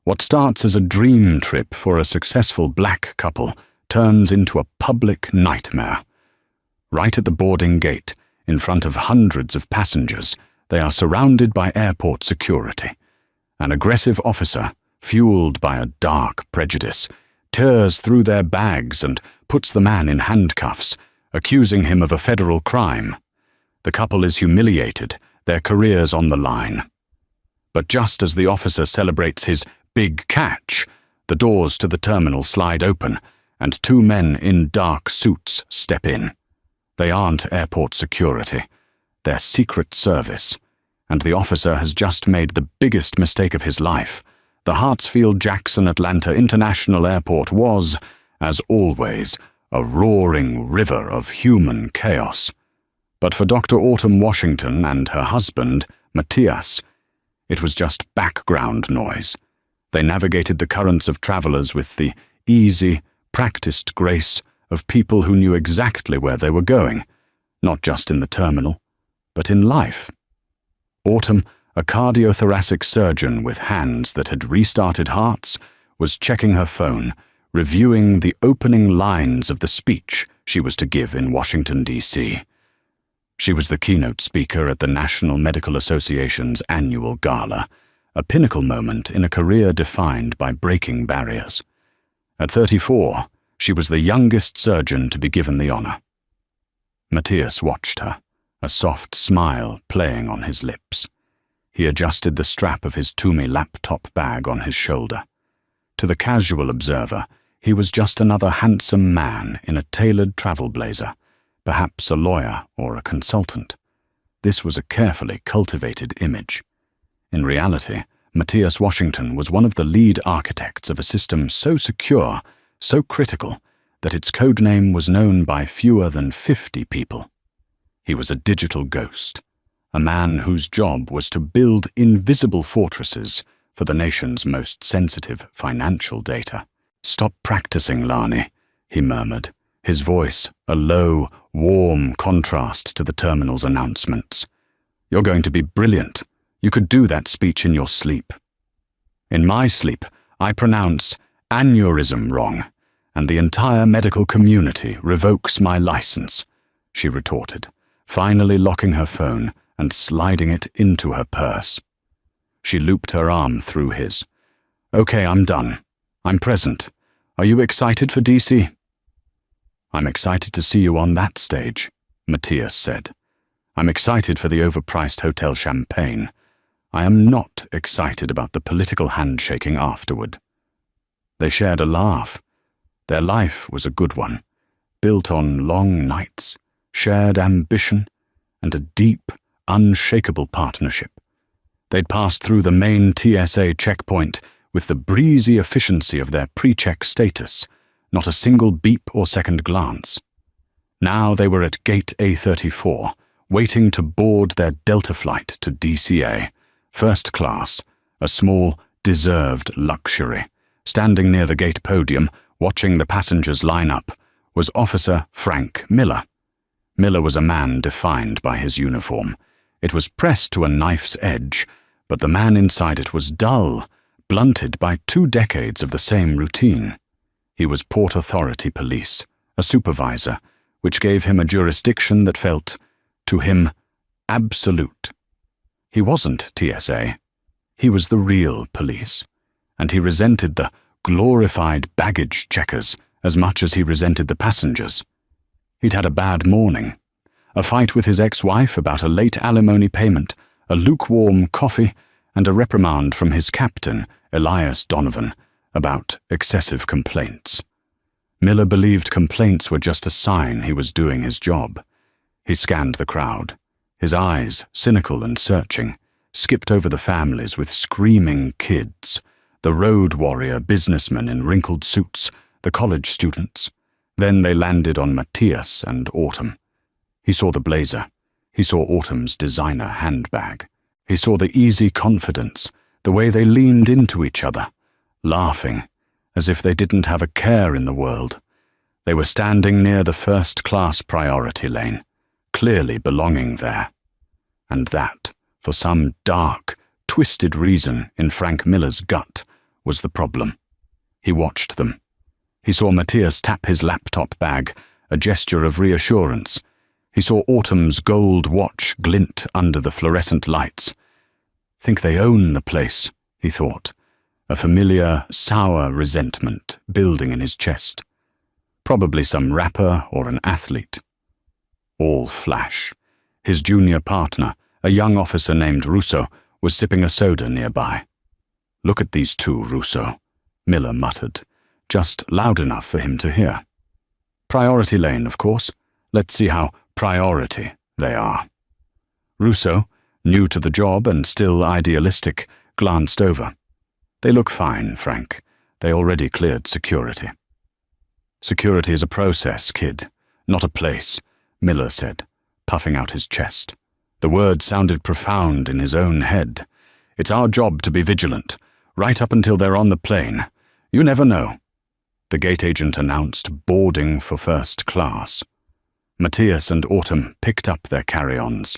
What starts as a dream trip for a successful black couple turns into a public nightmare. Right at the boarding gate, in front of hundreds of passengers, they are surrounded by airport security. An aggressive officer, fueled by a dark prejudice, tears through their bags and puts the man in handcuffs, accusing him of a federal crime. The couple is humiliated, their careers on the line. But just as the officer celebrates his big catch, the doors to the terminal slide open, and two men in dark suits step in. They aren't airport security, they're Secret Service, and the officer has just made the biggest mistake of his life. The Hartsfield-Jackson Atlanta International Airport was, as always, a roaring river of human chaos. But for Dr. Autumn Washington and her husband, Matthias, it was just background noise. They navigated the currents of travelers with the easy, practiced grace of people who knew exactly where they were going, not just in the terminal, but in life. Autumn, a cardiothoracic surgeon with hands that had restarted hearts, was checking her phone, reviewing the opening lines of the speech she was to give in Washington, D.C. She was the keynote speaker at the National Medical Association's annual gala, a pinnacle moment in a career defined by breaking barriers. At 34, she was the youngest surgeon to be given the honor. Matthias watched her, a soft smile playing on his lips. He adjusted the strap of his Toomey laptop bag on his shoulder. To the casual observer, he was just another handsome man in a tailored travel blazer, perhaps a lawyer or a consultant. This was a carefully cultivated image. In reality, Matthias Washington was one of the lead architects of a system so secure, so critical, that its codename was known by fewer than 50 people. He was a digital ghost, a man whose job was to build invisible fortresses for the nation's most sensitive financial data. "Stop practicing, Lani," he murmured, his voice a low, warm contrast to the terminal's announcements. "You're going to be brilliant. You could do that speech in your sleep." "In my sleep, I pronounce aneurysm wrong, and the entire medical community revokes my license," she retorted, finally locking her phone and sliding it into her purse. She looped her arm through his. "Okay, I'm done. I'm present. Are you excited for DC?" "I'm excited to see you on that stage," Matthias said. "I'm excited for the overpriced hotel champagne. I am not excited about the political handshaking afterward." They shared a laugh. Their life was a good one, built on long nights, shared ambition, and a deep, unshakable partnership. They'd passed through the main TSA checkpoint with the breezy efficiency of their pre-check status, not a single beep or second glance. Now they were at Gate A34, waiting to board their Delta flight to DCA, first class, a small, deserved luxury. Standing near the gate podium, watching the passengers line up, was Officer Frank Miller. Miller was a man defined by his uniform. It was pressed to a knife's edge, but the man inside it was dull, blunted by 2 decades of the same routine. He was Port Authority Police, a supervisor, which gave him a jurisdiction that felt, to him, absolute. He wasn't TSA. He was the real police, and he resented the glorified baggage checkers as much as he resented the passengers. He'd had a bad morning, a fight with his ex-wife about a late alimony payment, a lukewarm coffee, and a reprimand from his captain, Elias Donovan, about excessive complaints. Miller believed complaints were just a sign he was doing his job. He scanned the crowd, his eyes, cynical and searching, skipped over the families with screaming kids, the road warrior businessmen in wrinkled suits, the college students. Then they landed on Matthias and Autumn. He saw the blazer. He saw Autumn's designer handbag. He saw the easy confidence, the way they leaned into each other, laughing, as if they didn't have a care in the world. They were standing near the first-class priority lane, clearly belonging there. And that, for some dark, twisted reason in Frank Miller's gut, was the problem. He watched them. He saw Matthias tap his laptop bag, a gesture of reassurance. He saw Autumn's gold watch glint under the fluorescent lights. Think they own the place, he thought, a familiar, sour resentment building in his chest. Probably some rapper or an athlete. All flash. His junior partner, a young officer named Russo, was sipping a soda nearby. "Look at these two, Russo," Miller muttered, just loud enough for him to hear. Priority lane, of course. Let's see how priority they are. Russo, new to the job and still idealistic, glanced over. "They look fine, Frank. They already cleared security." "Security is a process, kid, not a place," Miller said, puffing out his chest. The word sounded profound in his own head. "It's our job to be vigilant, right up until they're on the plane. You never know." The gate agent announced boarding for first class. Matthias and Autumn picked up their carry-ons.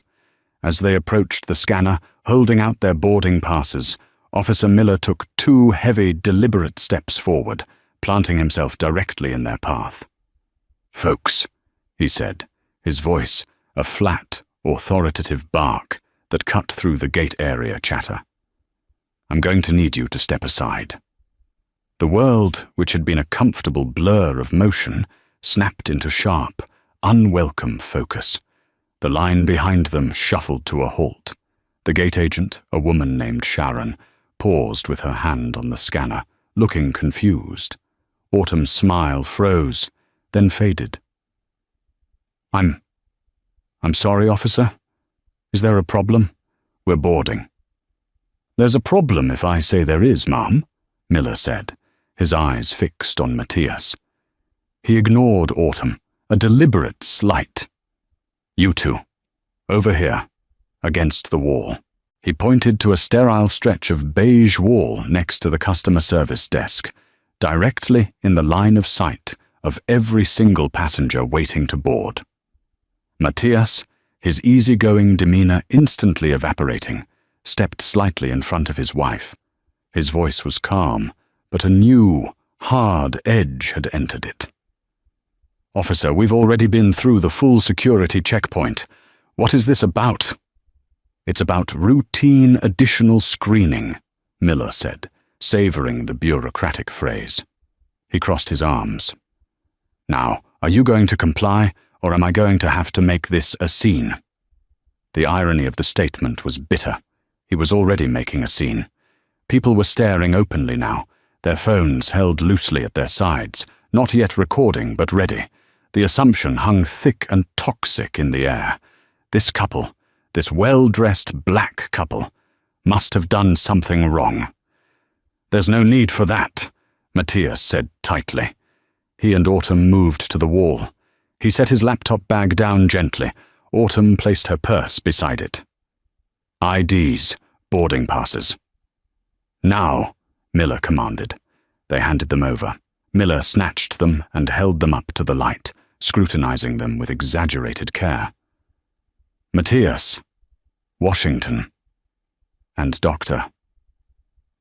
As they approached the scanner, holding out their boarding passes, Officer Miller took 2 heavy, deliberate steps forward, planting himself directly in their path. "Folks," he said, his voice a flat, authoritative bark that cut through the gate area chatter. "I'm going to need you to step aside." The world, which had been a comfortable blur of motion, snapped into sharp, unwelcome focus. The line behind them shuffled to a halt. The gate agent, a woman named Sharon, paused with her hand on the scanner, looking confused. Autumn's smile froze, then faded. I'm sorry, officer. Is there a problem? We're boarding." "There's a problem if I say there is, ma'am," Miller said, his eyes fixed on Matthias. He ignored Autumn, a deliberate slight. "You two, over here, against the wall." He pointed to a sterile stretch of beige wall next to the customer service desk, directly in the line of sight of every single passenger waiting to board. Matthias, his easygoing demeanor instantly evaporating, stepped slightly in front of his wife. His voice was calm, but a new, hard edge had entered it. "Officer, we've already been through the full security checkpoint. What is this about?" "It's about routine additional screening," Miller said, savoring the bureaucratic phrase. He crossed his arms. "Now, are you going to comply, or am I going to have to make this a scene?" The irony of the statement was bitter. He was already making a scene. People were staring openly now, their phones held loosely at their sides, not yet recording but ready. The assumption hung thick and toxic in the air. This couple, this well-dressed black couple, must have done something wrong. "There's no need for that," Matthias said tightly. He and Autumn moved to the wall. He set his laptop bag down gently. Autumn placed her purse beside it. "IDs, boarding passes." "Now," Miller commanded. They handed them over. Miller snatched them and held them up to the light, scrutinizing them with exaggerated care. "Matthias, Washington, and Dr.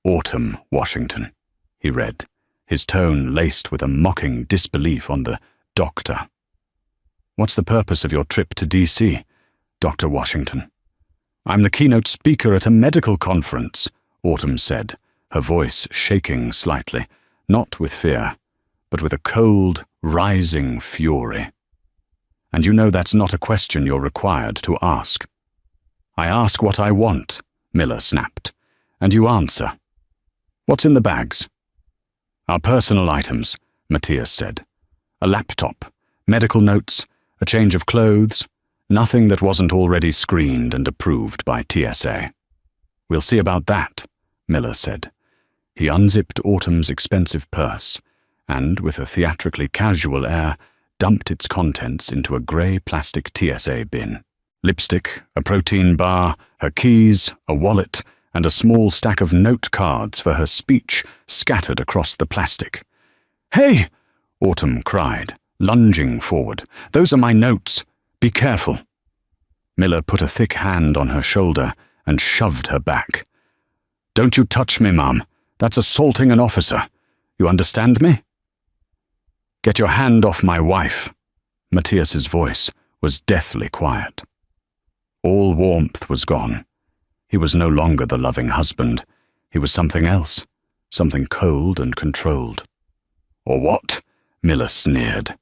Autumn Washington," he read, his tone laced with a mocking disbelief on the doctor. "What's the purpose of your trip to D.C., Dr. Washington?" "I'm the keynote speaker at a medical conference," Autumn said, her voice shaking slightly, not with fear, but with a cold, rising fury. "And you know that's not a question you're required to ask." "I ask what I want," Miller snapped, "and you answer. What's in the bags?" "Our personal items," Matthias said. "A laptop, medical notes, a change of clothes, nothing that wasn't already screened and approved by TSA. "We'll see about that," Miller said. He unzipped Autumn's expensive purse and, with a theatrically casual air, dumped its contents into a grey plastic TSA bin. Lipstick, a protein bar, her keys, a wallet, and a small stack of note cards for her speech scattered across the plastic. "Hey!" Autumn cried, lunging forward. "Those are my notes. Be careful." Miller put a thick hand on her shoulder and shoved her back. "Don't you touch me, Mum. That's assaulting an officer. You understand me? Get your hand off my wife. Matthias's voice was deathly quiet. All warmth was gone. He was no longer the loving husband. He was something else, something cold and controlled. Or what? Miller sneered.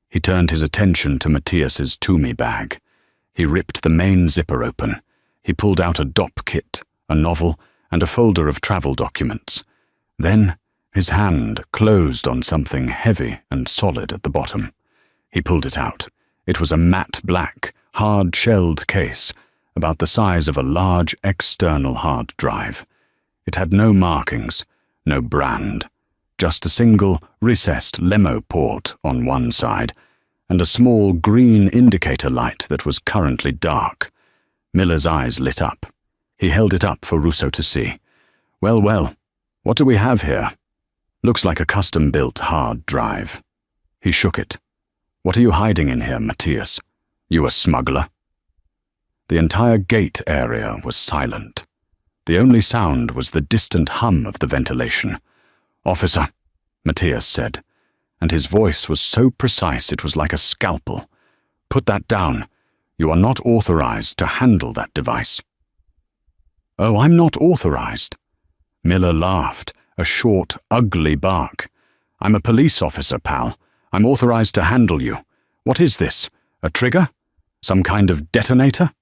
He turned his attention to Matthias's Toomey bag. He ripped the main zipper open. He pulled out a DOP kit, a novel, and a folder of travel documents. Then his hand closed on something heavy and solid at the bottom. He pulled it out. It was a matte black, hard-shelled case, about the size of a large external hard drive. It had no markings, no brand, just a single recessed lemo port on one side, and a small green indicator light that was currently dark. Miller's eyes lit up. He held it up for Russo to see. Well, well, what do we have here? Looks like a custom-built hard drive. He shook it. What are you hiding in here, Matthias? You a smuggler? The entire gate area was silent. The only sound was the distant hum of the ventilation. Officer, Matthias said, and his voice was so precise it was like a scalpel. Put that down. You are not authorized to handle that device. Oh, I'm not authorized. Miller laughed, a short, ugly bark. I'm a police officer, pal. I'm authorized to handle you. What is this? A trigger? Some kind of detonator?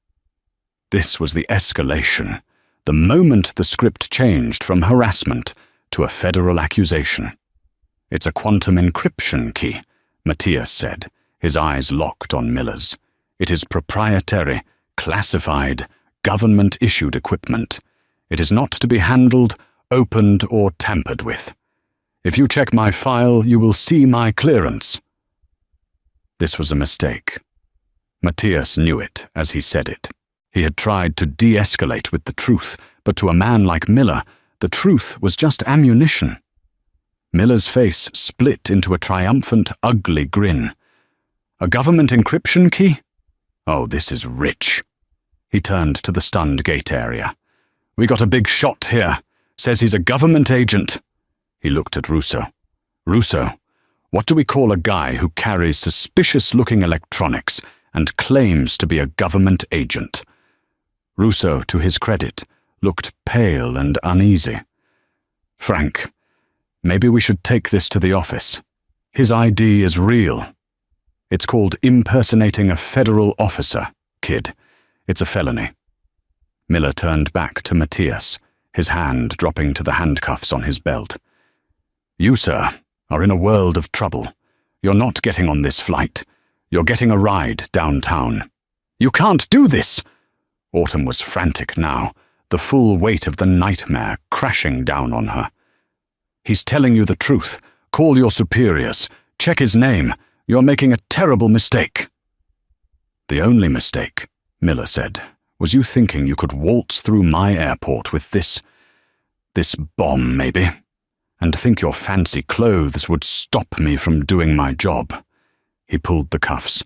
This was the escalation, the moment the script changed from harassment to a federal accusation. It's a quantum encryption key, Matthias said, his eyes locked on Miller's. It is proprietary, classified, government-issued equipment. It is not to be handled, opened, or tampered with. If you check my file, you will see my clearance. This was a mistake. Matthias knew it as he said it. He had tried to de-escalate with the truth, but to a man like Miller, the truth was just ammunition. Miller's face split into a triumphant, ugly grin. A government encryption key? Oh, this is rich. He turned to the stunned gate area. We got a big shot here. Says he's a government agent. He looked at Russo. Russo, what do we call a guy who carries suspicious-looking electronics and claims to be a government agent? Russo, to his credit, looked pale and uneasy. Frank, maybe we should take this to the office. His ID is real. It's called impersonating a federal officer, kid. It's a felony. Miller turned back to Matthias, his hand dropping to the handcuffs on his belt. You, sir, are in a world of trouble. You're not getting on this flight. You're getting a ride downtown. You can't do this! Autumn was frantic now, the full weight of the nightmare crashing down on her. He's telling you the truth. Call your superiors. Check his name. You're making a terrible mistake. The only mistake, Miller said, was you thinking you could waltz through my airport with this bomb, maybe, and think your fancy clothes would stop me from doing my job. He pulled the cuffs.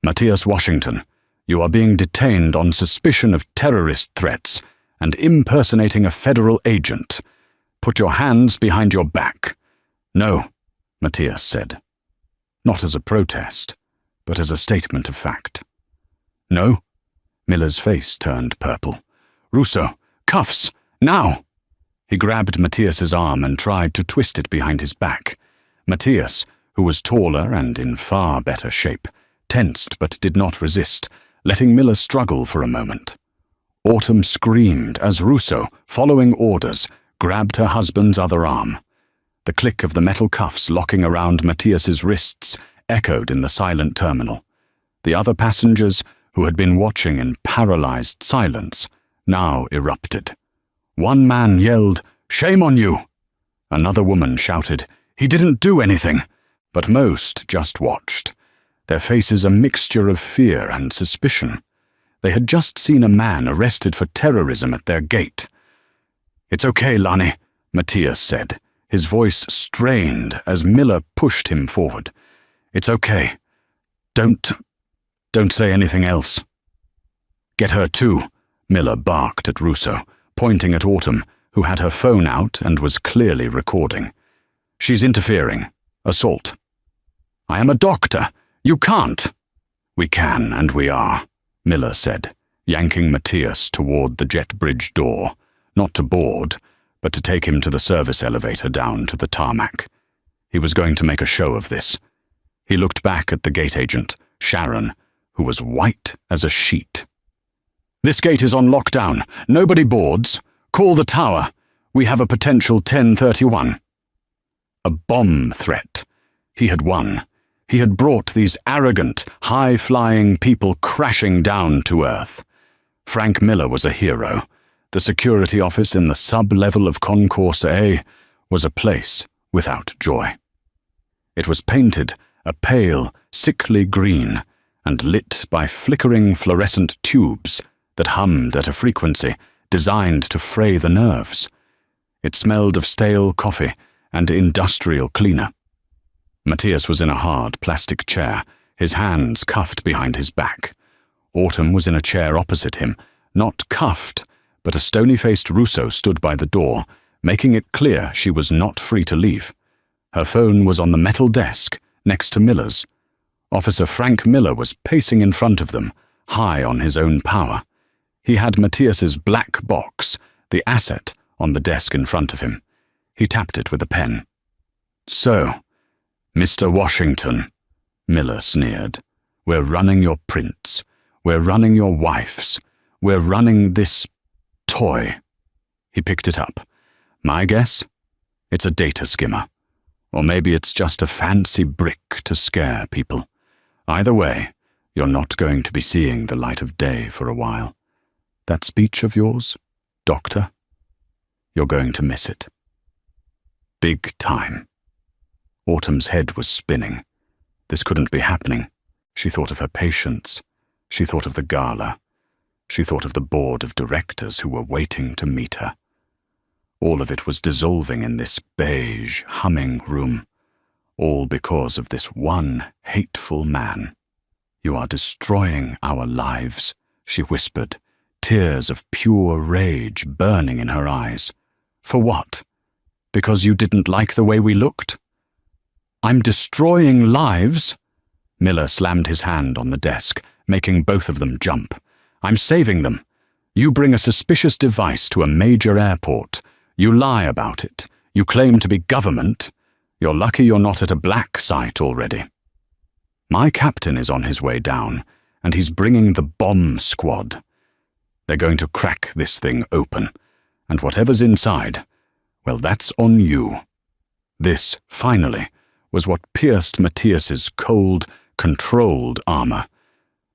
Matthias Washington, you are being detained on suspicion of terrorist threats and impersonating a federal agent. Put your hands behind your back. No, Matthias said. Not as a protest, but as a statement of fact. No? Miller's face turned purple. Russo, cuffs, now! He grabbed Matthias's arm and tried to twist it behind his back. Matthias, who was taller and in far better shape, tensed but did not resist, letting Miller struggle for a moment. Autumn screamed as Russo, following orders, grabbed her husband's other arm. The click of the metal cuffs locking around Matthias's wrists echoed in the silent terminal. The other passengers, who had been watching in paralyzed silence, now erupted. One man yelled, "Shame on you!" Another woman shouted, "He didn't do anything!" But most just watched, their faces a mixture of fear and suspicion. They had just seen a man arrested for terrorism at their gate. "It's okay, Lonnie," Matthias said, his voice strained as Miller pushed him forward. "It's okay. Don't say anything else." "Get her too," Miller barked at Russo, pointing at Autumn, who had her phone out and was clearly recording. "She's interfering. Assault." "I am a doctor. You can't." "We can, and we are," Miller said, yanking Matthias toward the jet bridge door, not to board, but to take him to the service elevator down to the tarmac. He was going to make a show of this. He looked back at the gate agent, Sharon, who was white as a sheet. "This gate is on lockdown. Nobody boards. Call the tower. We have a potential 1031. A bomb threat. He had won. He had brought these arrogant, high-flying people crashing down to Earth. Frank Miller was a hero. The security office in the sub-level of Concourse A was a place without joy. It was painted a pale, sickly green and lit by flickering fluorescent tubes that hummed at a frequency designed to fray the nerves. It smelled of stale coffee and industrial cleaner. Matthias was in a hard plastic chair, his hands cuffed behind his back. Autumn was in a chair opposite him, not cuffed, but a stony-faced Russo stood by the door, making it clear she was not free to leave. Her phone was on the metal desk, next to Miller's. Officer Frank Miller was pacing in front of them, high on his own power. He had Matthias's black box, the asset, on the desk in front of him. He tapped it with a pen. "So, Mr. Washington," Miller sneered, "we're running your prints. We're running your wife's. We're running this toy." He picked it up. "My guess? It's a data skimmer. Or maybe it's just a fancy brick to scare people. Either way, you're not going to be seeing the light of day for a while. That speech of yours, Doctor, you're going to miss it. Big time." Autumn's head was spinning. This couldn't be happening. She thought of her patients. She thought of the gala. She thought of the board of directors who were waiting to meet her. All of it was dissolving in this beige, humming room, all because of this one hateful man. "You are destroying our lives," she whispered, tears of pure rage burning in her eyes. "For what? Because you didn't like the way we looked?" "I'm destroying lives?" Miller slammed his hand on the desk, making both of them jump. "I'm saving them. You bring a suspicious device to a major airport. You lie about it. You claim to be government. You're lucky you're not at a black site already. My captain is on his way down, and he's bringing the bomb squad. They're going to crack this thing open, and whatever's inside, well, that's on you." This, finally, was what pierced Matthias's cold, controlled armor.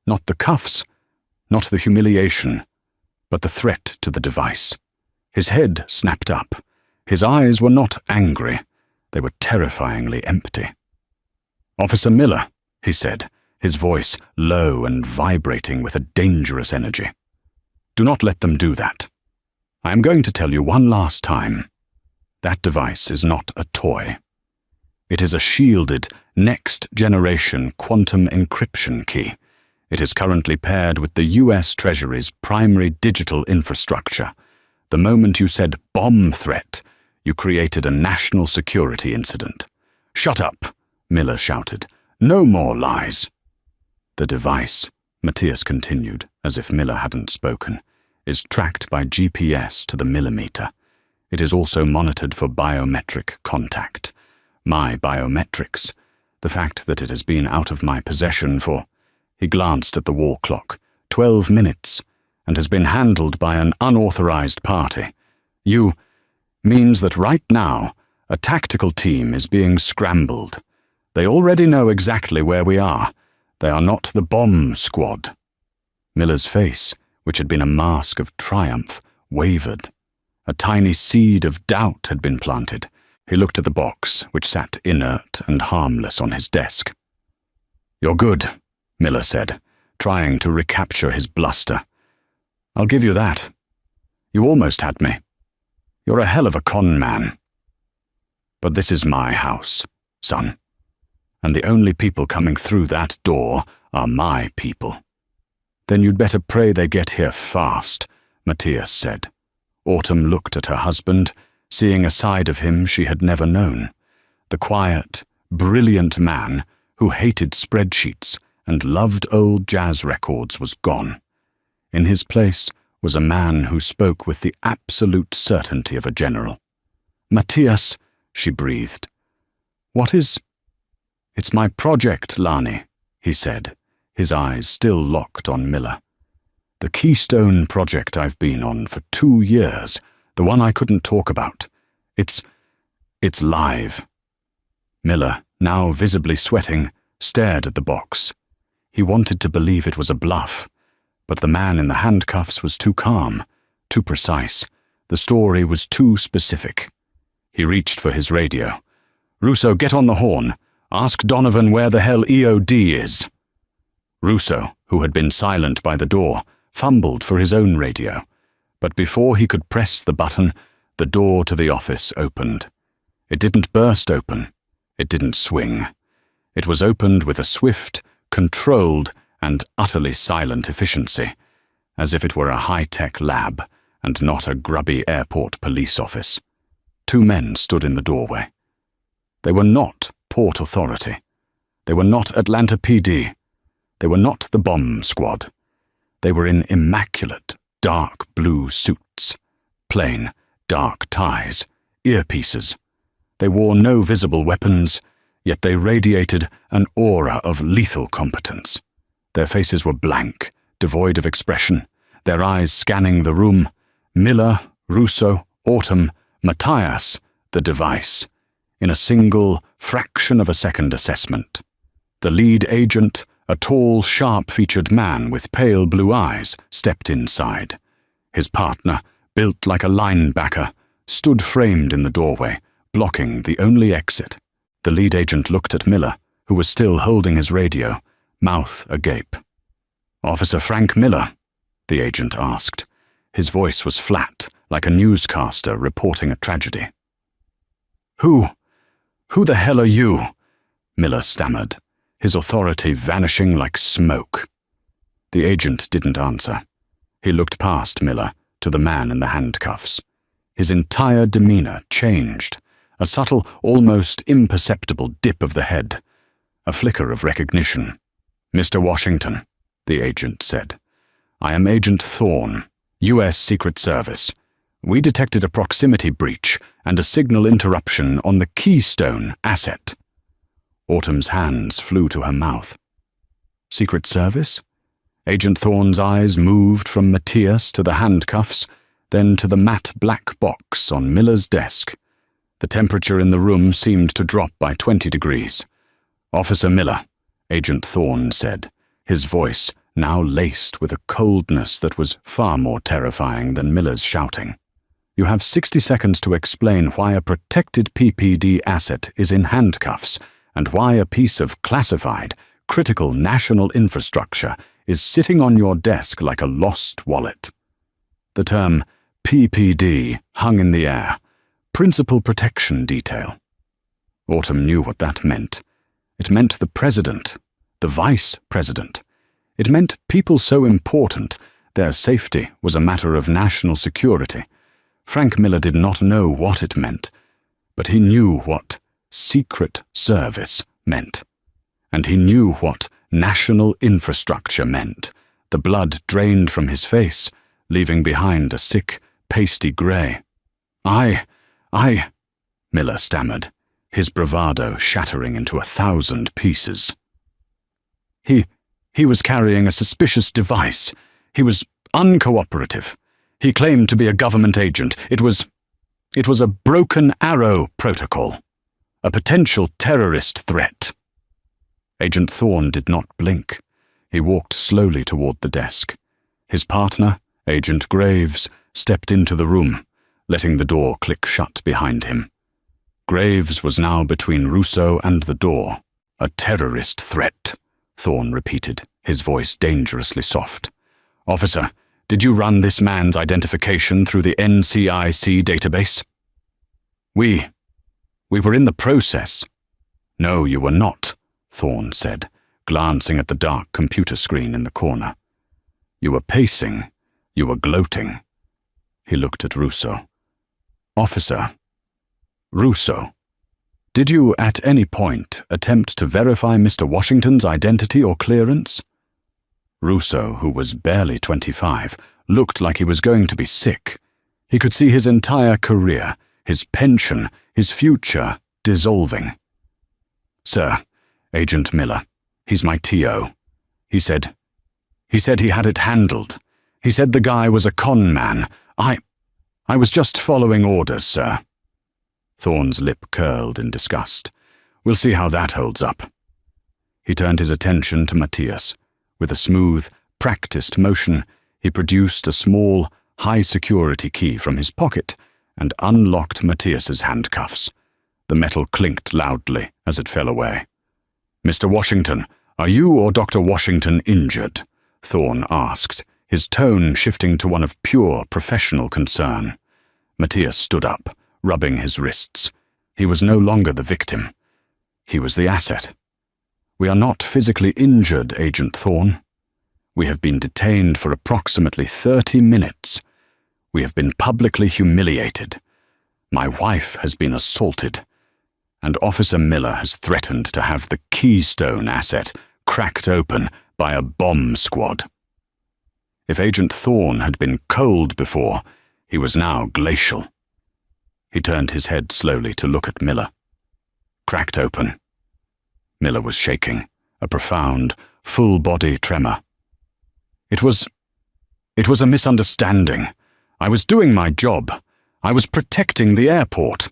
Not the cuffs, not the humiliation, but the threat to the device. His head snapped up. His eyes were not angry. They were terrifyingly empty. "Officer Miller," he said, his voice low and vibrating with a dangerous energy. "Do not let them do that. I am going to tell you one last time. That device is not a toy. It is a shielded, next-generation quantum encryption key. It is currently paired with the U.S. Treasury's primary digital infrastructure. The moment you said bomb threat, you created a national security incident." "Shut up," Miller shouted. "No more lies." "The device," Matthias continued, as if Miller hadn't spoken, "is tracked by GPS to the millimeter. It is also monitored for biometric contact. My biometrics, the fact that it has been out of my possession for," he glanced at the wall clock, 12 minutes, and has been handled by an unauthorized party. Means that right now, a tactical team is being scrambled. They already know exactly where we are. They are not the bomb squad." Miller's face, which had been a mask of triumph, wavered. A tiny seed of doubt had been planted. He looked at the box, which sat inert and harmless on his desk. "You're good," Miller said, trying to recapture his bluster. "I'll give you that. You almost had me. You're a hell of a con man. But this is my house, son. And the only people coming through that door are my people." "Then you'd better pray they get here fast," Matthias said. Autumn looked at her husband, seeing a side of him she had never known. The quiet, brilliant man who hated spreadsheets and loved old jazz records was gone. In his place was a man who spoke with the absolute certainty of a general. "Matthias," she breathed. "What is—" "It's my project, Lani," he said, his eyes still locked on Miller. "The Keystone project I've been on for 2 years, the one I couldn't talk about. It's live." Miller, now visibly sweating, stared at the box. He wanted to believe it was a bluff, but the man in the handcuffs was too calm, too precise. The story was too specific. He reached for his radio. "Russo, get on the horn. Ask Donovan where the hell EOD is." Russo, who had been silent by the door, fumbled for his own radio, but before he could press the button, the door to the office opened. It didn't burst open. It didn't swing. It was opened with a swift, controlled, and utterly silent efficiency, as if it were a high-tech lab and not a grubby airport police office. 2 men stood in the doorway. They were not Port Authority. They were not Atlanta PD. They were not the bomb squad. They were in immaculate, dark blue suits, plain, dark ties, earpieces. They wore no visible weapons, yet they radiated an aura of lethal competence. Their faces were blank, devoid of expression, their eyes scanning the room. Miller, Russo, Autumn, Matthias, the device, in a single fraction of a second assessment. The lead agent, a tall, sharp-featured man with pale blue eyes, stepped inside. His partner, built like a linebacker, stood framed in the doorway, blocking the only exit. The lead agent looked at Miller, who was still holding his radio, mouth agape. "Officer Frank Miller?" the agent asked. His voice was flat, like a newscaster reporting a tragedy. Who the hell are you?" Miller stammered, his authority vanishing like smoke. The agent didn't answer. He looked past Miller to the man in the handcuffs. His entire demeanor changed, a subtle, almost imperceptible dip of the head, a flicker of recognition. "Mr. Washington," the agent said, "I am Agent Thorne, U.S. Secret Service. We detected a proximity breach and a signal interruption on the Keystone asset." Autumn's hands flew to her mouth. "Secret Service?" Agent Thorne's eyes moved from Matthias to the handcuffs, then to the matte black box on Miller's desk. The temperature in the room seemed to drop by 20 degrees. "Officer Miller," Agent Thorne said, his voice now laced with a coldness that was far more terrifying than Miller's shouting. "You have 60 seconds to explain why a protected PPD asset is in handcuffs and why a piece of classified, critical national infrastructure is sitting on your desk like a lost wallet." The term PPD hung in the air. Principal Protection Detail. Autumn knew what that meant. It meant the president, the vice president. It meant people so important, their safety was a matter of national security. Frank Miller did not know what it meant, but he knew what Secret Service meant. And he knew what national infrastructure meant. The blood drained from his face, leaving behind a sick, pasty grey. I, Miller stammered, his bravado shattering into 1,000 pieces. He was carrying a suspicious device. He was uncooperative. He claimed to be a government agent. It was a broken arrow protocol, a potential terrorist threat. Agent Thorne did not blink. He walked slowly toward the desk. His partner, Agent Graves, stepped into the room, letting the door click shut behind him. Graves was now between Russo and the door. "A terrorist threat," Thorne repeated, his voice dangerously soft. "Officer, did you run this man's identification through the NCIC database?" We were in the process." "No, you were not," Thorne said, glancing at the dark computer screen in the corner. "You were pacing. You were gloating." He looked at Russo. "Officer, Russo, did you at any point attempt to verify Mr. Washington's identity or clearance?" Russo, who was barely 25, looked like he was going to be sick. He could see his entire career, his pension, his future dissolving. "Sir, Agent Miller, he's my TO. He said he had it handled. He said the guy was a con man. I was just following orders, sir." Thorne's lip curled in disgust. "We'll see how that holds up." He turned his attention to Matthias. With a smooth, practiced motion, he produced a small, high-security key from his pocket and unlocked Matthias's handcuffs. The metal clinked loudly as it fell away. "Mr. Washington, are you or Dr. Washington injured?" Thorne asked, his tone shifting to one of pure professional concern. Matthias stood up, rubbing his wrists. He was no longer the victim. He was the asset. "We are not physically injured, Agent Thorne. We have been detained for approximately 30 minutes. We have been publicly humiliated. My wife has been assaulted. And Officer Miller has threatened to have the Keystone asset cracked open by a bomb squad." If Agent Thorne had been cold before, he was now glacial. He turned his head slowly to look at Miller. "Cracked open." Miller was shaking, a profound, full-body tremor. It was a misunderstanding. I was doing my job. I was protecting the airport."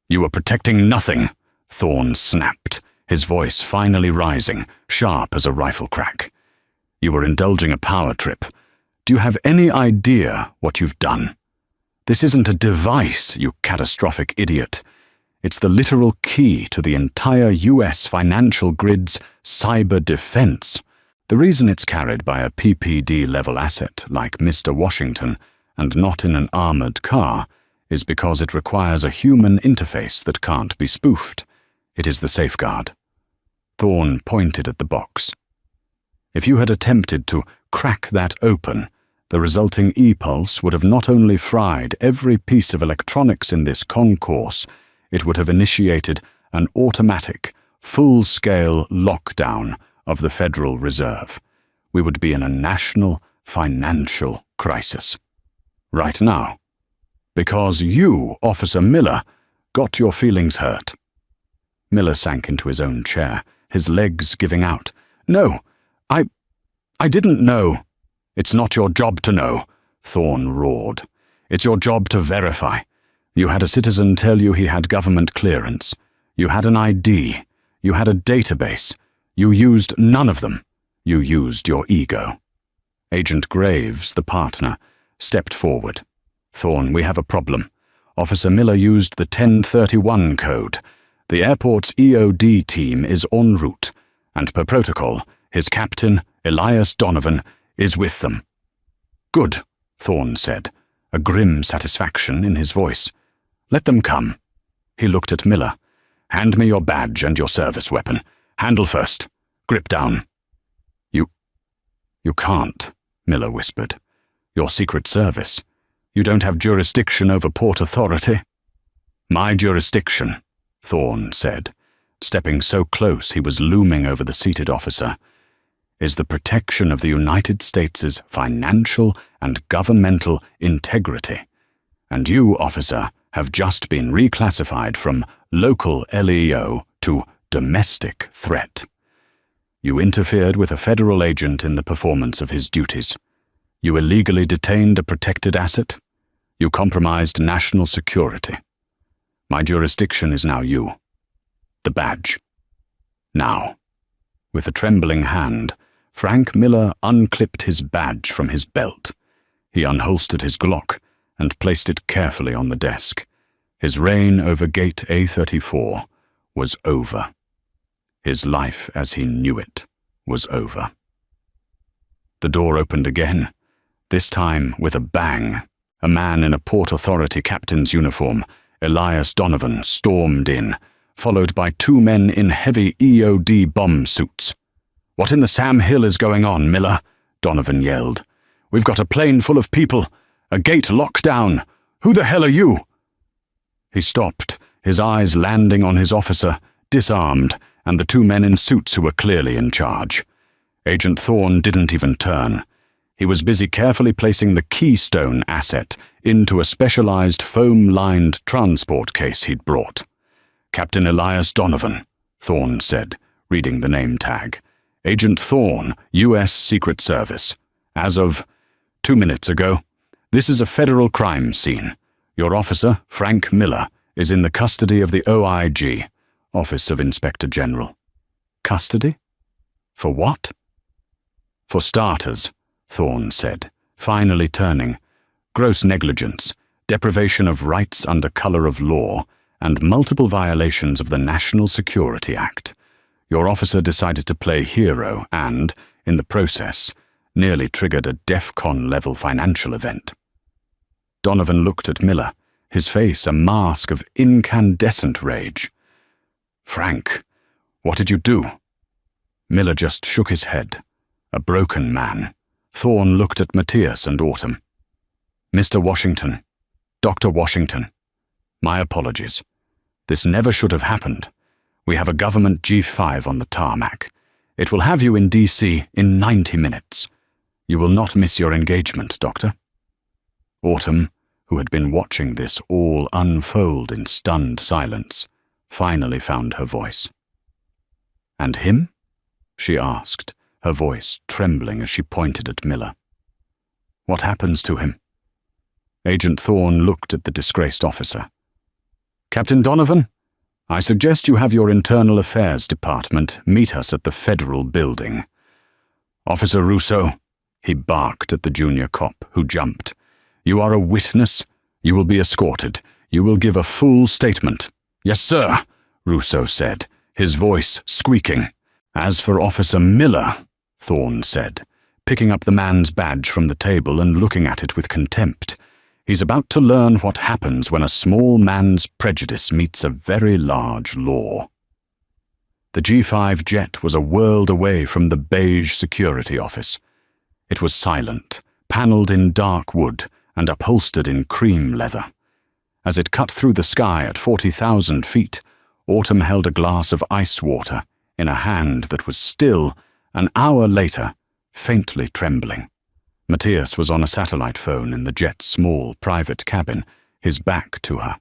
"You were protecting nothing," Thorne snapped, his voice finally rising, sharp as a rifle crack. "You were indulging a power trip. Do you have any idea what you've done? This isn't a device, you catastrophic idiot. It's the literal key to the entire US financial grid's cyber defense. The reason it's carried by a PPD-level asset like Mr. Washington and not in an armored car is because it requires a human interface that can't be spoofed. It is the safeguard." Thorne pointed at the box. "If you had attempted to crack that open, the resulting e-pulse would have not only fried every piece of electronics in this concourse, it would have initiated an automatic, full-scale lockdown of the Federal Reserve. We would be in a national financial crisis. Right now. Because you, Officer Miller, got your feelings hurt." Miller sank into his own chair, his legs giving out. "No, I didn't know." "It's not your job to know," Thorne roared. "It's your job to verify. You had a citizen tell you he had government clearance. You had an ID. You had a database. You used none of them. You used your ego." Agent Graves, the partner, stepped forward. "Thorne, we have a problem. Officer Miller used the 1031 code. The airport's EOD team is en route, and per protocol, his captain, Elias Donovan, is with them." "Good," Thorne said, a grim satisfaction in his voice. "Let them come." He looked at Miller. "Hand me your badge and your service weapon. Handle first. Grip down." You can't," Miller whispered. "Your Secret Service. You don't have jurisdiction over Port Authority." "My jurisdiction," Thorne said, stepping so close he was looming over the seated officer, "is the protection of the United States' financial and governmental integrity. And you, officer, have just been reclassified from local LEO to domestic threat. You interfered with a federal agent in the performance of his duties. You illegally detained a protected asset. You compromised national security. My jurisdiction is now you. The badge. Now." With a trembling hand, Frank Miller unclipped his badge from his belt. He unholstered his Glock and placed it carefully on the desk. His reign over Gate A34 was over. His life as he knew it was over. The door opened again, this time with a bang. A man in a Port Authority captain's uniform, Elias Donovan, stormed in, followed by two men in heavy EOD bomb suits. "What in the Sam Hill is going on, Miller?" Donovan yelled. "We've got a plane full of people, A gate locked down! Who the hell are you?" He stopped, his eyes landing on his officer, disarmed, and the two men in suits who were clearly in charge. Agent Thorne didn't even turn. He was busy carefully placing the Keystone asset into a specialized foam-lined transport case he'd brought. "Captain Elias Donovan," Thorne said, reading the name tag. "Agent Thorne, U.S. Secret Service. As of 2 minutes ago, this is a federal crime scene. Your officer, Frank Miller, is in the custody of the OIG, Office of Inspector General." "Custody? For what?" "For starters," Thorne said, finally turning. "Gross negligence, deprivation of rights under color of law, and multiple violations of the National Security Act. Your officer decided to play hero and, in the process, nearly triggered a DEFCON-level financial event." Donovan looked at Miller, his face a mask of incandescent rage. "Frank, what did you do?" Miller just shook his head. A broken man. Thorne looked at Matthias and Autumn. "Mr. Washington, Dr. Washington, my apologies. This never should have happened. We have a government G5 on the tarmac. It will have you in D.C. in 90 minutes. You will not miss your engagement, Doctor." Autumn, who had been watching this all unfold in stunned silence, finally found her voice. "And him?" she asked, her voice trembling as she pointed at Miller. "What happens to him?" Agent Thorne looked at the disgraced officer. "Captain Donovan, I suggest you have your Internal Affairs Department meet us at the Federal Building. Officer Russo," he barked at the junior cop, who jumped. "You are a witness. You will be escorted. You will give a full statement." "Yes, sir," Russo said, his voice squeaking. "As for Officer Miller," Thorne said, picking up the man's badge from the table and looking at it with contempt, "he's about to learn what happens when a small man's prejudice meets a very large law." The G5 jet was a world away from the beige security office. It was silent, paneled in dark wood and upholstered in cream leather. As it cut through the sky at 40,000 feet, Autumn held a glass of ice water in a hand that was still, an hour later, faintly trembling. Matthias was on a satellite phone in the jet's small private cabin, his back to her.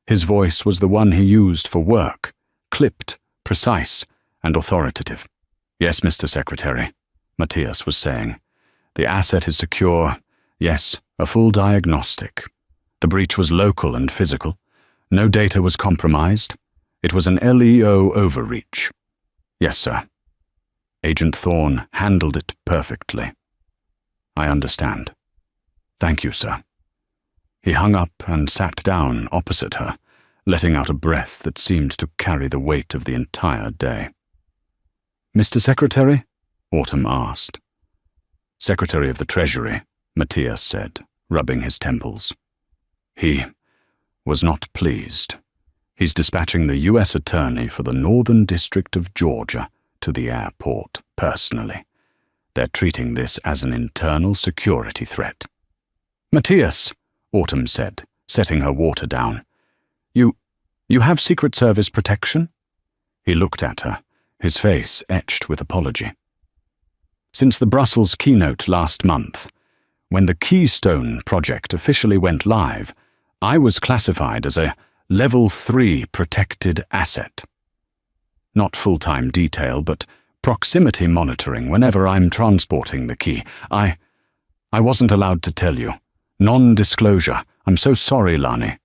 His voice was the one he used for work, clipped, precise, and authoritative. "Yes, Mr. Secretary," Matthias was saying. "The asset is secure. Yes, a full diagnostic. The breach was local and physical. No data was compromised. It was an LEO overreach." "Yes, sir." Agent Thorne handled it perfectly. "I understand. Thank you, sir." He hung up and sat down opposite her, letting out a breath that seemed to carry the weight of the entire day. "Mr. Secretary?" Autumn asked. "Secretary of the Treasury," Matthias said, rubbing his temples. "He was not pleased. He's dispatching the U.S. Attorney for the Northern District of Georgia to the airport personally. They're treating this as an internal security threat." "Matthias," Autumn said, setting her water down. You have Secret Service protection?" He looked at her, his face etched with apology. "Since the Brussels keynote last month, when the Keystone project officially went live, I was classified as a Level 3 protected asset. Not full-time detail, but proximity monitoring whenever I'm transporting the key. I wasn't allowed to tell you. Non-disclosure. I'm so sorry, Lani."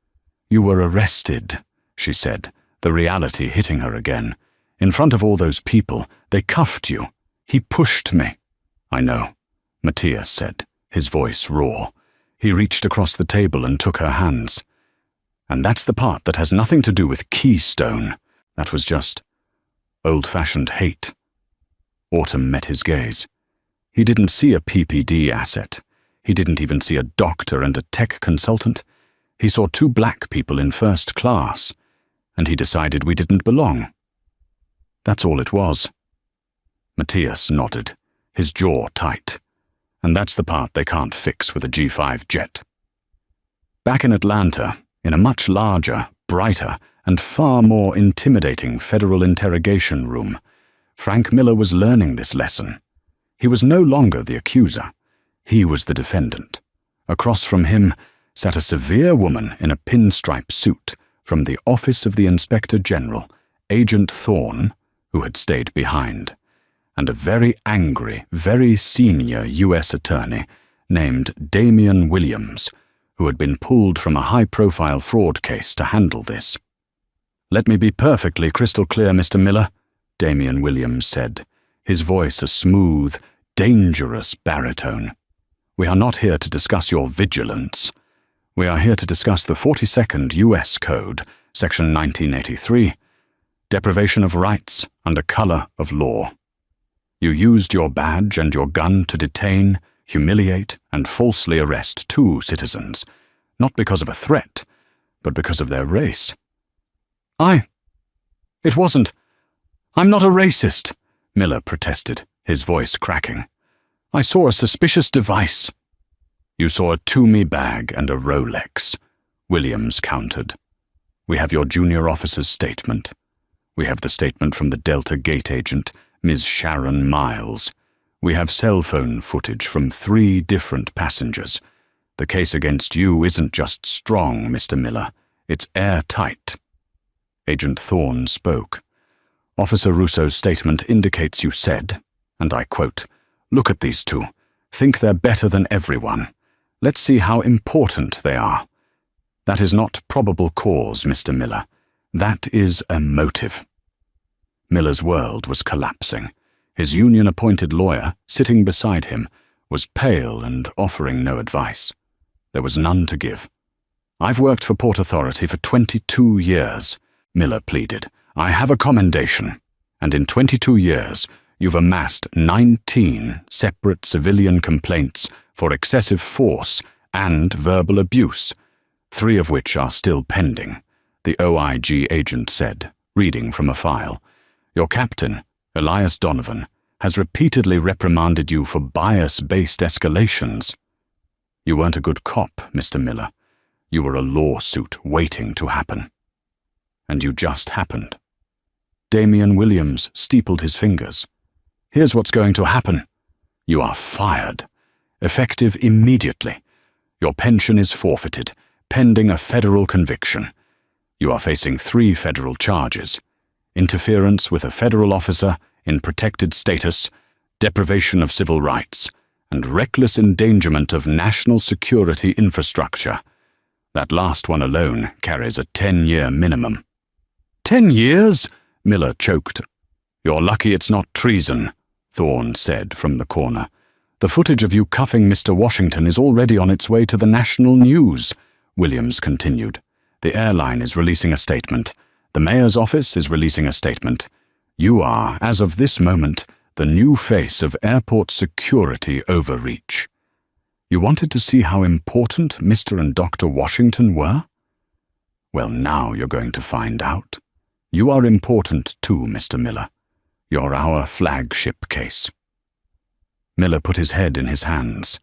"You were arrested," she said, the reality hitting her again. "In front of all those people, they cuffed you. He pushed me." "I know," Matthias said, his voice raw. He reached across the table and took her hands. "And that's the part that has nothing to do with Keystone. That was just old-fashioned hate." Autumn met his gaze. He didn't see a PPD asset. He didn't even see a doctor and a tech consultant. He saw two black people in first class, and he decided we didn't belong. That's all it was. Matthias nodded, his jaw tight. "And that's the part they can't fix with a G5 jet," Back in Atlanta, in a much larger, brighter, and far more intimidating federal interrogation room, Frank Miller was learning this lesson. He was no longer the accuser. He was the defendant. Across from him sat a severe woman in a pinstripe suit from the Office of the Inspector General, Agent Thorne, who had stayed behind, and a very angry, very senior U.S. attorney named Damian Williams, who had been pulled from a high-profile fraud case to handle this. "Let me be perfectly crystal clear, Mr. Miller," Damian Williams said, his voice a smooth, dangerous baritone. "We are not here to discuss your vigilance. We are here to discuss the 42nd U.S. Code, Section 1983, deprivation of rights under color of law. You used your badge and your gun to detain, humiliate, and falsely arrest 2 citizens, not because of a threat, but because of their race." It wasn't. I'm not a racist," Miller protested, his voice cracking. "I saw a suspicious device." "You saw a Toomey bag and a Rolex," Williams countered. "We have your junior officer's statement. We have the statement from the Delta Gate agent, Ms. Sharon Miles. We have cell phone footage from 3 different passengers. The case against you isn't just strong, Mr. Miller. It's airtight." Agent Thorne spoke. "Officer Russo's statement indicates you said, and I quote, 'Look at these 2. Think they're better than everyone. Let's see how important they are.' That is not probable cause, Mr. Miller. That is a motive." Miller's world was collapsing. His union-appointed lawyer, sitting beside him, was pale and offering no advice. There was none to give. "I've worked for Port Authority for 22 years, Miller pleaded. "I have a commendation, and in 22 years you've amassed 19 separate civilian complaints for excessive force and verbal abuse, 3 of which are still pending," the OIG agent said, reading from a file. "Your captain, Elias Donovan, has repeatedly reprimanded you for bias-based escalations. You weren't a good cop, Mr. Miller. You were a lawsuit waiting to happen. And you just happened." Damian Williams steepled his fingers. "Here's what's going to happen. You are fired. Effective immediately. Your pension is forfeited, pending a federal conviction. You are facing 3 federal charges: interference with a federal officer in protected status, deprivation of civil rights, and reckless endangerment of national security infrastructure. That last one alone carries a 10-year minimum." "10 years?" Miller choked. "You're lucky it's not treason," Thorne said from the corner. "The footage of you cuffing Mr. Washington is already on its way to the national news," Williams continued. "The airline is releasing a statement. The mayor's office is releasing a statement. You are, as of this moment, the new face of airport security overreach. You wanted to see how important Mr. and Dr. Washington were? Well, now you're going to find out. You are important too, Mr. Miller. You're our flagship case." Miller put his head in his hands.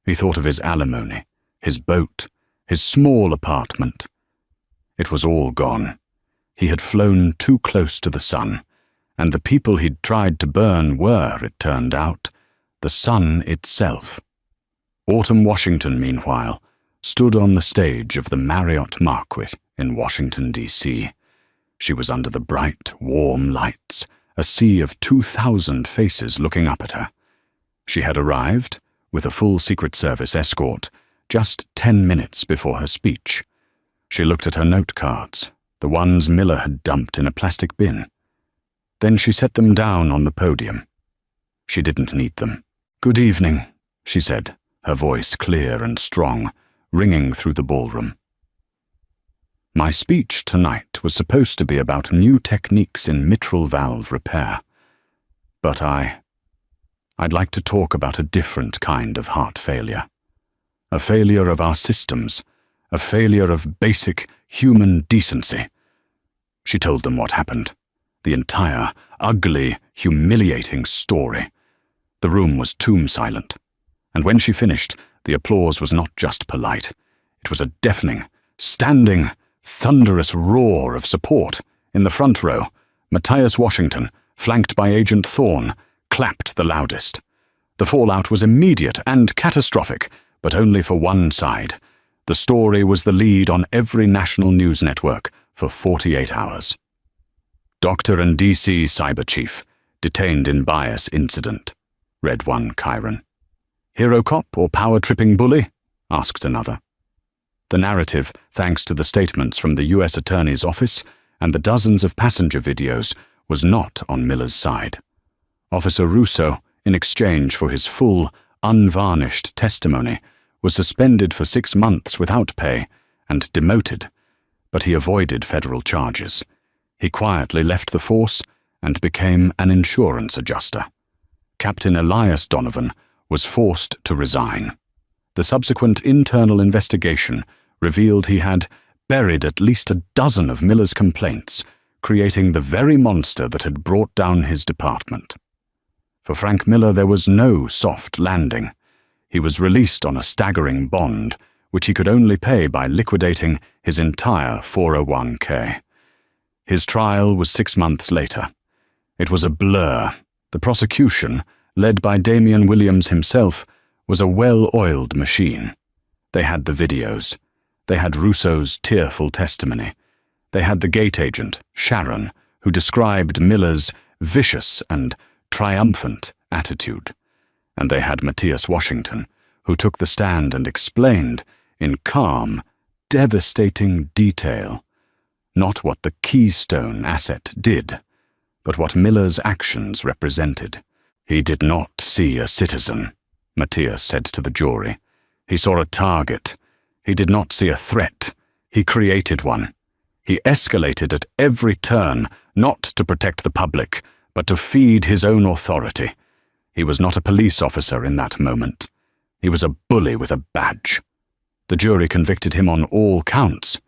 He thought of his alimony, his boat, his small apartment. It was all gone. He had flown too close to the sun, and the people he'd tried to burn were, it turned out, the sun itself. Autumn Washington, meanwhile, stood on the stage of the Marriott Marquis in Washington, D.C. She was under the bright, warm lights, a sea of 2,000 faces looking up at her. She had arrived, with a full Secret Service escort, just 10 minutes before her speech. She looked at her note cards, the ones Miller had dumped in a plastic bin. Then she set them down on the podium. She didn't need them. "Good evening," she said, her voice clear and strong, ringing through the ballroom. "My speech tonight was supposed to be about new techniques in mitral valve repair. But I'd like to talk about a different kind of heart failure. A failure of our systems, a failure of basic human decency." She told them what happened. The entire, ugly, humiliating story. The room was tomb silent. And when she finished, the applause was not just polite. It was a deafening, standing, thunderous roar of support. In the front row, Matthias Washington, flanked by Agent Thorne, clapped the loudest. The fallout was immediate and catastrophic, but only for one side. The story was the lead on every national news network for 48 hours. Doctor and DC Cyber Chief, detained in bias incident, read one Chiron. Hero cop or power-tripping bully? Asked another. The narrative, thanks to the statements from the U.S. Attorney's Office and the dozens of passenger videos, was not on Miller's side. Officer Russo, in exchange for his full, unvarnished testimony, was suspended for 6 months without pay and demoted, but he avoided federal charges. He quietly left the force and became an insurance adjuster. Captain Elias Donovan was forced to resign. The subsequent internal investigation revealed he had buried at least a dozen of Miller's complaints, creating the very monster that had brought down his department. For Frank Miller, there was no soft landing. He was released on a staggering bond, which he could only pay by liquidating his entire 401k. His trial was 6 months later. It was a blur. The prosecution, led by Damian Williams himself, was a well-oiled machine. They had the videos. They had Russo's tearful testimony. They had the gate agent, Sharon, who described Miller's vicious and triumphant attitude. And they had Matthias Washington, who took the stand and explained, in calm, devastating detail, not what the Keystone asset did, but what Miller's actions represented. He did not see a citizen, Matthias said to the jury. He saw a target. He did not see a threat. He created one. He escalated at every turn, not to protect the public, but to feed his own authority. He was not a police officer in that moment. He was a bully with a badge. The jury convicted him on all counts.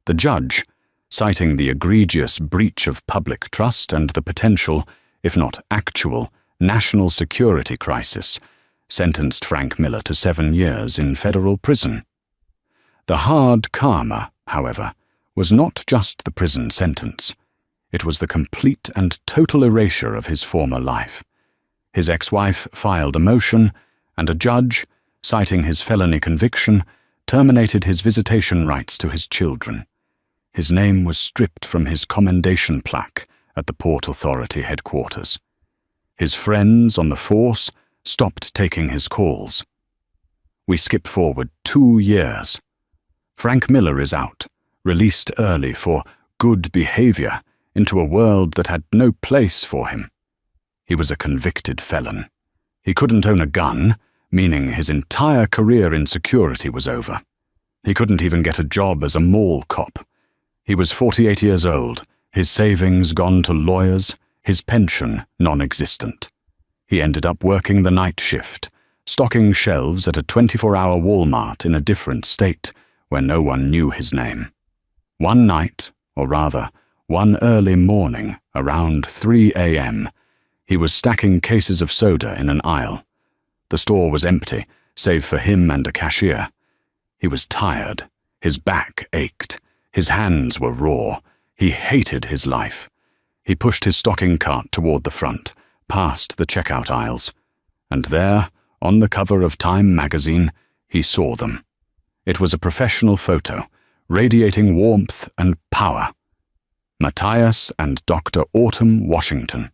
The judge, citing the egregious breach of public trust and the potential, if not actual, national security crisis, sentenced Frank Miller to 7 years in federal prison. The hard karma, however, was not just the prison sentence. It was the complete and total erasure of his former life. His ex-wife filed a motion, and a judge, citing his felony conviction, terminated his visitation rights to his children. His name was stripped from his commendation plaque at the Port Authority headquarters. His friends on the force stopped taking his calls. We skip forward 2 years. Frank Miller is out, released early for good behavior into a world that had no place for him. He was a convicted felon. He couldn't own a gun, meaning his entire career in security was over. He couldn't even get a job as a mall cop. He was 48 years old, his savings gone to lawyers, his pension non-existent. He ended up working the night shift, stocking shelves at a 24-hour Walmart in a different state where no one knew his name. One night, or rather, one early morning, around 3 a.m., he was stacking cases of soda in an aisle. The store was empty, save for him and a cashier. He was tired. His back ached. His hands were raw. He hated his life. He pushed his stocking cart toward the front, past the checkout aisles. And there, on the cover of Time magazine, he saw them. It was a professional photo, radiating warmth and power. Matthias and Dr. Autumn Washington.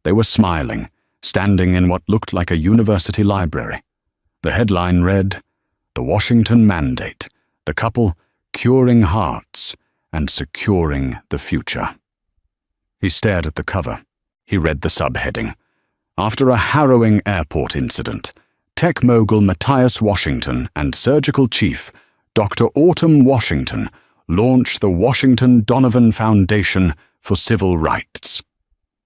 They were smiling, standing in what looked like a university library. The headline read, "The Washington Mandate, the couple curing hearts and securing the future." He stared at the cover. He read the subheading. After a harrowing airport incident, tech mogul Matthias Washington and surgical chief Dr. Autumn Washington launched the Washington Donovan Foundation for Civil Rights.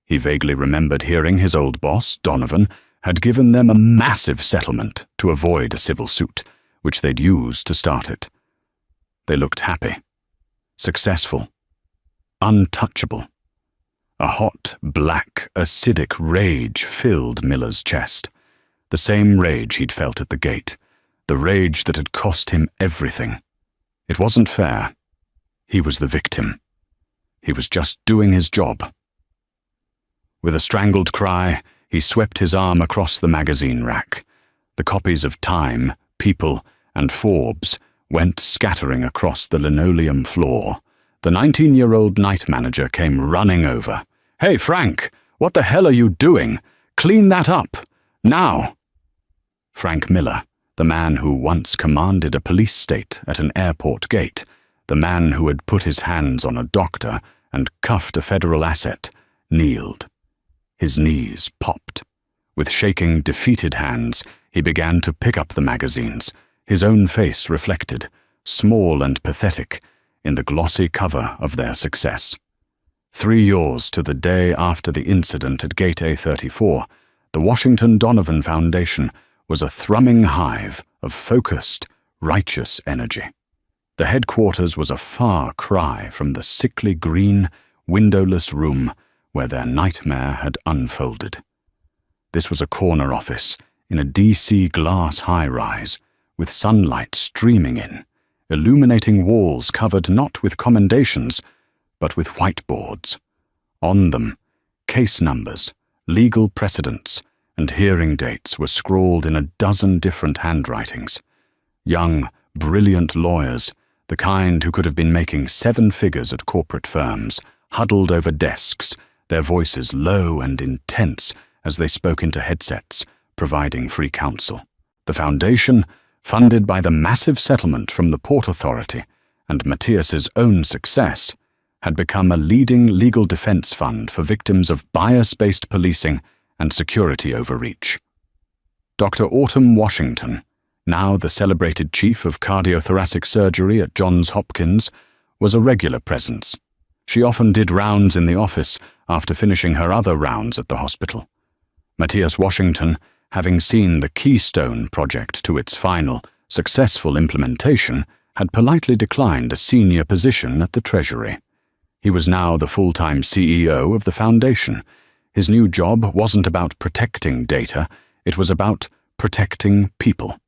He vaguely remembered hearing his old boss, Donovan, had given them a massive settlement to avoid a civil suit, which they'd use to start it. They looked happy, successful, untouchable. A hot, black, acidic rage filled Miller's chest. The same rage he'd felt at the gate, the rage that had cost him everything. It wasn't fair. He was the victim. He was just doing his job. With a strangled cry, he swept his arm across the magazine rack. The copies of Time, People, and Forbes went scattering across the linoleum floor. The 19-year-old night manager came running over. "Hey, Frank, what the hell are you doing? Clean that up! Now!" Frank Miller, the man who once commanded a police state at an airport gate, the man who had put his hands on a doctor and cuffed a federal asset, kneeled. His knees popped. With shaking, defeated hands, he began to pick up the magazines, his own face reflected, small and pathetic, in the glossy cover of their success. 3 years to the day after the incident at Gate A34, the Washington Donovan Foundation was a thrumming hive of focused, righteous energy. The headquarters was a far cry from the sickly green, windowless room where their nightmare had unfolded. This was a corner office in a DC glass high-rise, with sunlight streaming in, illuminating walls covered not with commendations, but with whiteboards. On them, case numbers, legal precedents, and hearing dates were scrawled in a dozen different handwritings. Young, brilliant lawyers, the kind who could have been making 7 figures at corporate firms, huddled over desks, their voices low and intense as they spoke into headsets, providing free counsel. The foundation, funded by the massive settlement from the Port Authority and Matthias's own success, had become a leading legal defense fund for victims of bias-based policing and security overreach. Dr. Autumn Washington, now the celebrated chief of cardiothoracic surgery at Johns Hopkins, was a regular presence. She often did rounds in the office after finishing her other rounds at the hospital. Matthias Washington, having seen the Keystone project to its final, successful implementation, had politely declined a senior position at the Treasury. He was now the full-time CEO of the foundation. His new job wasn't about protecting data, it was about protecting people.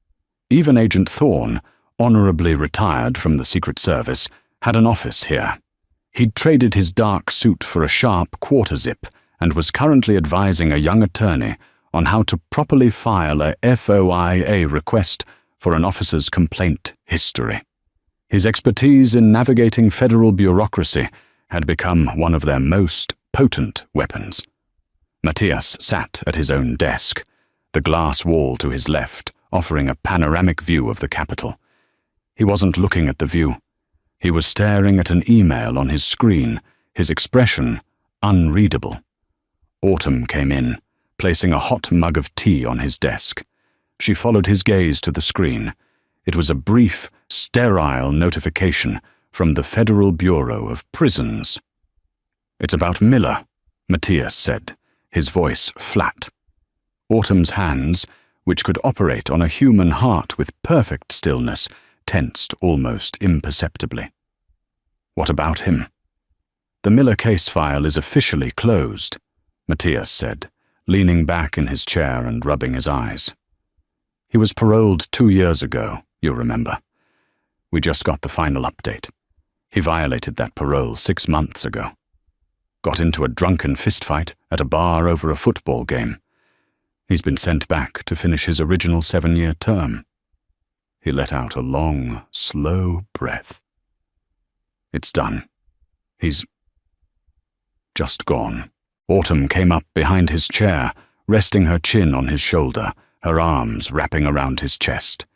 Even Agent Thorne, honorably retired from the Secret Service, had an office here. He'd traded his dark suit for a sharp quarter-zip and was currently advising a young attorney on how to properly file a FOIA request for an officer's complaint history. His expertise in navigating federal bureaucracy had become one of their most potent weapons. Matthias sat at his own desk, the glass wall to his left offering a panoramic view of the Capitol. He wasn't looking at the view. He was staring at an email on his screen, his expression unreadable. Autumn came in, placing a hot mug of tea on his desk. She followed his gaze to the screen. It was a brief, sterile notification from the Federal Bureau of Prisons. "It's about Miller," Matthias said, his voice flat. Autumn's hands, which could operate on a human heart with perfect stillness, tensed almost imperceptibly. "What about him?" "The Miller case file is officially closed," Matthias said, leaning back in his chair and rubbing his eyes. "He was paroled 2 years ago, you'll remember. We just got the final update. He violated that parole 6 months ago. Got into a drunken fistfight at a bar over a football game. He's been sent back to finish his original 7-year term." He let out a long, slow breath. "It's done. He's just gone." Autumn came up behind his chair, resting her chin on his shoulder, her arms wrapping around his chest.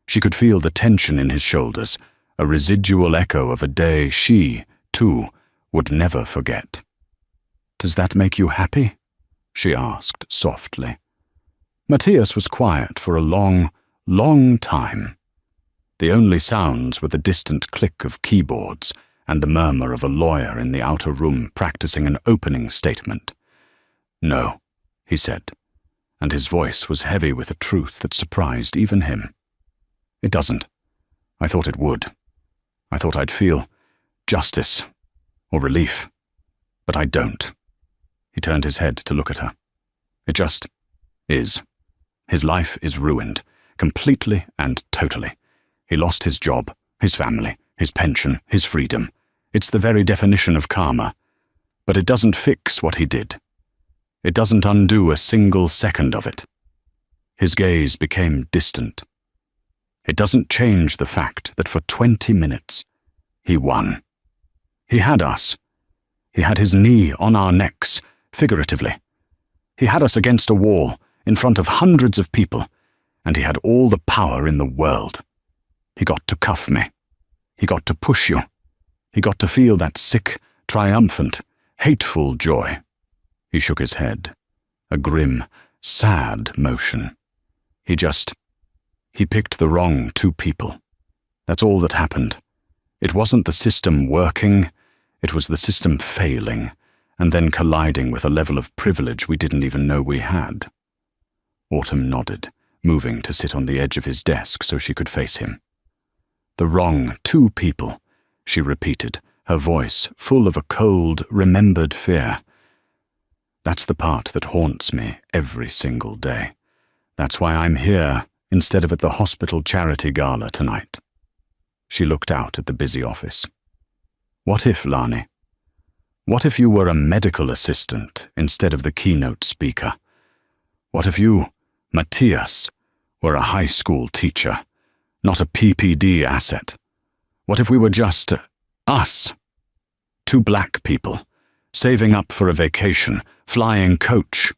She could feel the tension in his shoulders, a residual echo of a day she, too, would never forget. "Does that make you happy?" she asked softly. Matthias was quiet for a long, long time. The only sounds were the distant click of keyboards and the murmur of a lawyer in the outer room practicing an opening statement. "No," he said, and his voice was heavy with a truth that surprised even him. "It doesn't. I thought it would. I thought I'd feel justice or relief, but I don't." He turned his head to look at her. "It just is. His life is ruined, completely and totally. He lost his job, his family, his pension, his freedom. It's the very definition of karma. But it doesn't fix what he did. It doesn't undo a single second of it. His gaze became distant. It doesn't change the fact that for 20 minutes, he won. He had us. He had his knee on our necks, figuratively. He had us against a wall, in front of hundreds of people, and he had all the power in the world. He got to cuff me. He got to push you. He got to feel that sick, triumphant, hateful joy. He shook his head, a grim, sad motion. He picked the wrong two people. That's all that happened. It wasn't the system working, it was the system failing, and then colliding with a level of privilege we didn't even know we had. Autumn nodded, moving to sit on the edge of his desk so she could face him. The wrong two people, she repeated, her voice full of a cold, remembered fear. That's the part that haunts me every single day. That's why I'm here instead of at the hospital charity gala tonight. She looked out at the busy office. What if, Lani? What if you were a medical assistant instead of the keynote speaker? What if you, Matthias, were a high school teacher, not a PPD asset? What if we were just us? Two black people, saving up for a vacation, flying coach.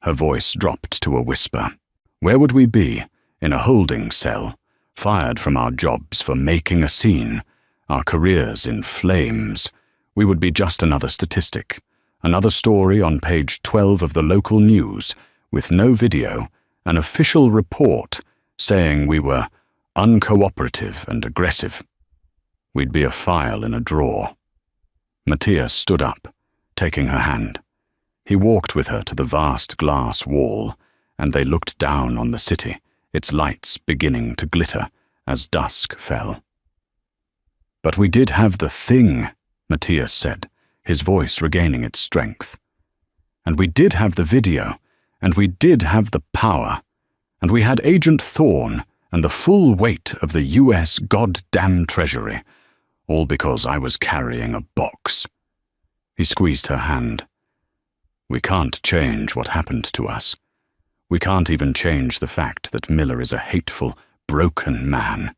Her voice dropped to a whisper. Where would we be? In a holding cell, fired from our jobs for making a scene, our careers in flames. We would be just another statistic, another story on page 12 of the local news, with no video, an official report saying we were uncooperative and aggressive. We'd be a file in a drawer. Matthias stood up, taking her hand. He walked with her to the vast glass wall, and they looked down on the city, its lights beginning to glitter as dusk fell. But we did have the thing, Matthias said, his voice regaining its strength. And we did have the video, and we did have the power, and we had Agent Thorne and the full weight of the US goddamn Treasury, all because I was carrying a box. He squeezed her hand. We can't change what happened to us. We can't even change the fact that Miller is a hateful, broken man.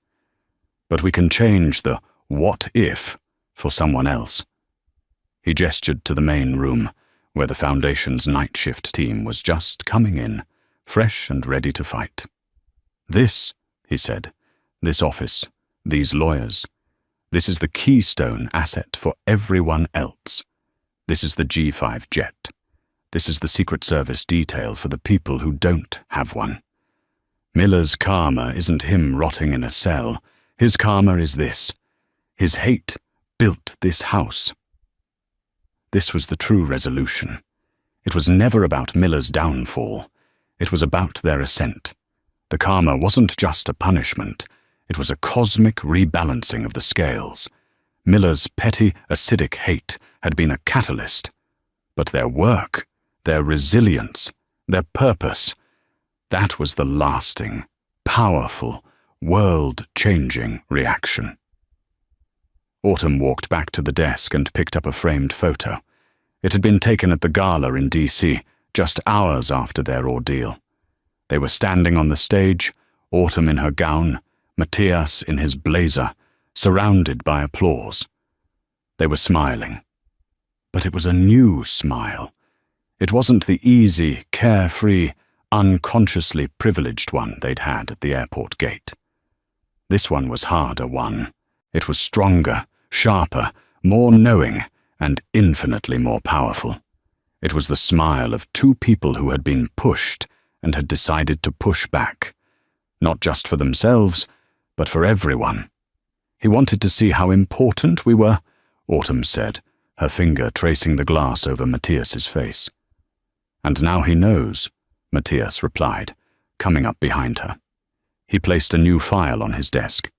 But we can change the what if for someone else. He gestured to the main room, where the Foundation's night shift team was just coming in, fresh and ready to fight. This, he said, this office, these lawyers, this is the keystone asset for everyone else. This is the G5 jet. This is the Secret Service detail for the people who don't have one. Miller's karma isn't him rotting in a cell. His karma is this. His hate built this house. This was the true resolution. It was never about Miller's downfall. It was about their ascent. The karma wasn't just a punishment. It was a cosmic rebalancing of the scales. Miller's petty, acidic hate had been a catalyst. But their work, their resilience, their purpose, that was the lasting, powerful, world-changing reaction. Autumn walked back to the desk and picked up a framed photo. It had been taken at the gala in D.C., just hours after their ordeal. They were standing on the stage, Autumn in her gown, Matthias in his blazer, surrounded by applause. They were smiling. But it was a new smile. It wasn't the easy, carefree, unconsciously privileged one they'd had at the airport gate. This one was harder won. It was stronger, sharper, more knowing, and infinitely more powerful. It was the smile of two people who had been pushed and had decided to push back. Not just for themselves, but for everyone. He wanted to see how important we were, Autumn said, her finger tracing the glass over Matthias's face. And now he knows, Matthias replied, coming up behind her. He placed a new file on his desk.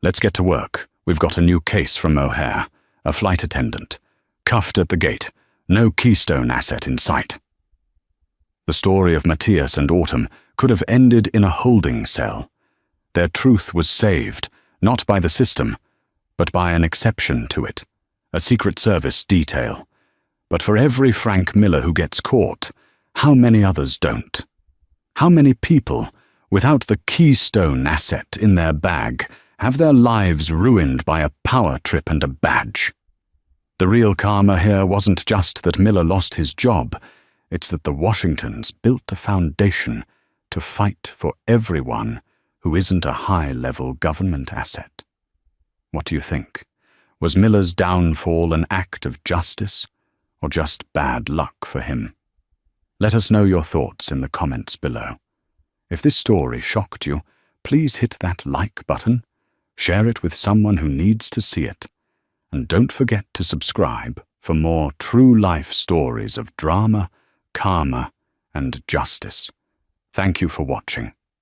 Let's get to work. We've got a new case from O'Hare, a flight attendant, cuffed at the gate, no keystone asset in sight. The story of Matthias and Autumn could have ended in a holding cell. Their truth was saved, not by the system, but by an exception to it, a Secret Service detail. But for every Frank Miller who gets caught, how many others don't? How many people, without the keystone asset in their bag, have their lives ruined by a power trip and a badge? The real karma here wasn't just that Miller lost his job, it's that the Washingtons built a foundation to fight for everyone who isn't a high-level government asset. What do you think? Was Miller's downfall an act of justice, or just bad luck for him? Let us know your thoughts in the comments below. If this story shocked you, please hit that like button, share it with someone who needs to see it, and don't forget to subscribe for more true-life stories of drama, karma, and justice. Thank you for watching.